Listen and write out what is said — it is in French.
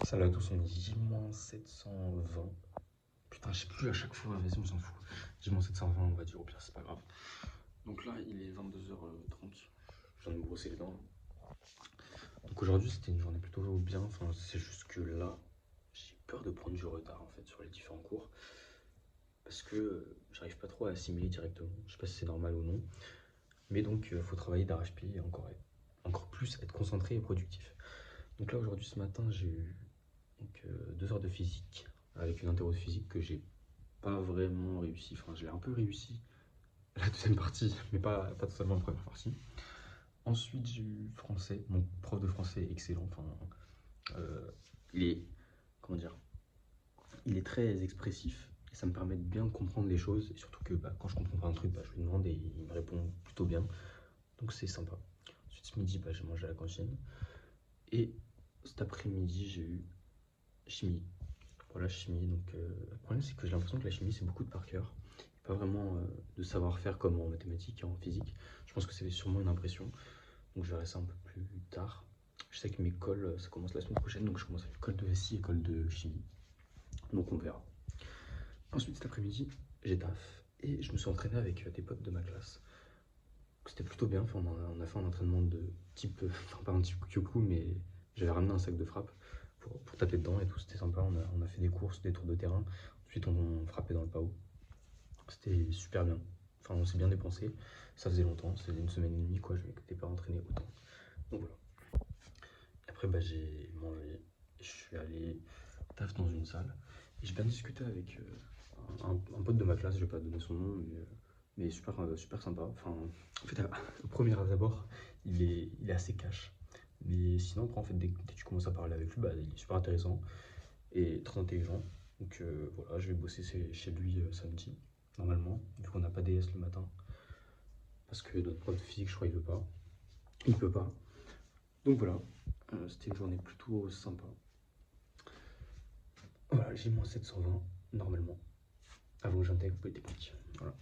Salut à tous, on est J-720. Putain, je sais plus à chaque fois, vas-y, on s'en fout. J-720, on va dire, au pire, c'est pas grave. Donc là, il est 22h30. Je viens de me brosser les dents. Donc aujourd'hui, c'était une journée plutôt bien. Enfin, c'est juste que là, j'ai peur de prendre du retard en fait sur les différents cours. Parce que j'arrive pas trop à assimiler directement. Je sais pas si c'est normal ou non. Mais donc, faut travailler d'arrache-pied et encore plus être concentré et productif. Donc là, aujourd'hui, ce matin, j'ai eu 2 heures de physique avec une interro de physique que j'ai pas vraiment réussi. Enfin, je l'ai un peu réussi la deuxième partie, mais pas totalement la première partie. Ensuite, j'ai eu français. Mon prof de français est excellent. Enfin, il est, comment dire, il est très expressif et ça me permet de bien comprendre les choses. Et surtout que quand je comprends pas un truc, je lui demande et il me répond plutôt bien. Donc c'est sympa. Ensuite, ce midi, j'ai mangé à la cantine. Et cet après-midi, j'ai eu chimie. Voilà, chimie. Donc, le problème, c'est que j'ai l'impression que la chimie, c'est beaucoup de par cœur. Pas vraiment de savoir-faire comme en mathématiques et en physique. Je pense que c'est sûrement une impression. Donc, je verrai ça un peu plus tard. Je sais que mes cols, ça commence la semaine prochaine. Donc, je commence avec colle de SI et colle de chimie. Donc, on verra. Ensuite, cet après-midi, j'ai taf. Et je me suis entraîné avec des potes de ma classe. C'était plutôt bien. Enfin, on a fait un entraînement de type, enfin, pas un type Kyoku, mais j'avais ramené un sac de frappe pour taper dedans et tout. C'était sympa. On a fait des courses, des tours de terrain. Ensuite, on frappait dans le PAO. C'était super bien. Enfin, on s'est bien dépensé. Ça faisait longtemps. C'était une semaine et demie, quoi. Je m'étais pas entraîné autant. Donc voilà. Après, j'ai mangé. Je suis allé taf dans une salle. Et j'ai bien discuté avec un pote de ma classe. Je vais pas donner son nom, mais super sympa. Enfin, en fait, au premier abord, il est assez cash. Mais sinon, après, en fait, dès que tu commences à parler avec lui, il est super intéressant et très intelligent. Donc voilà, je vais bosser chez lui samedi, normalement, vu qu'on n'a pas DS le matin. Parce que notre prof de physique, je crois, il veut pas. Il peut pas. Donc voilà, c'était une journée plutôt sympa. Voilà, j'ai moins 720, normalement, avant que j'intègre Polytechnique. Voilà.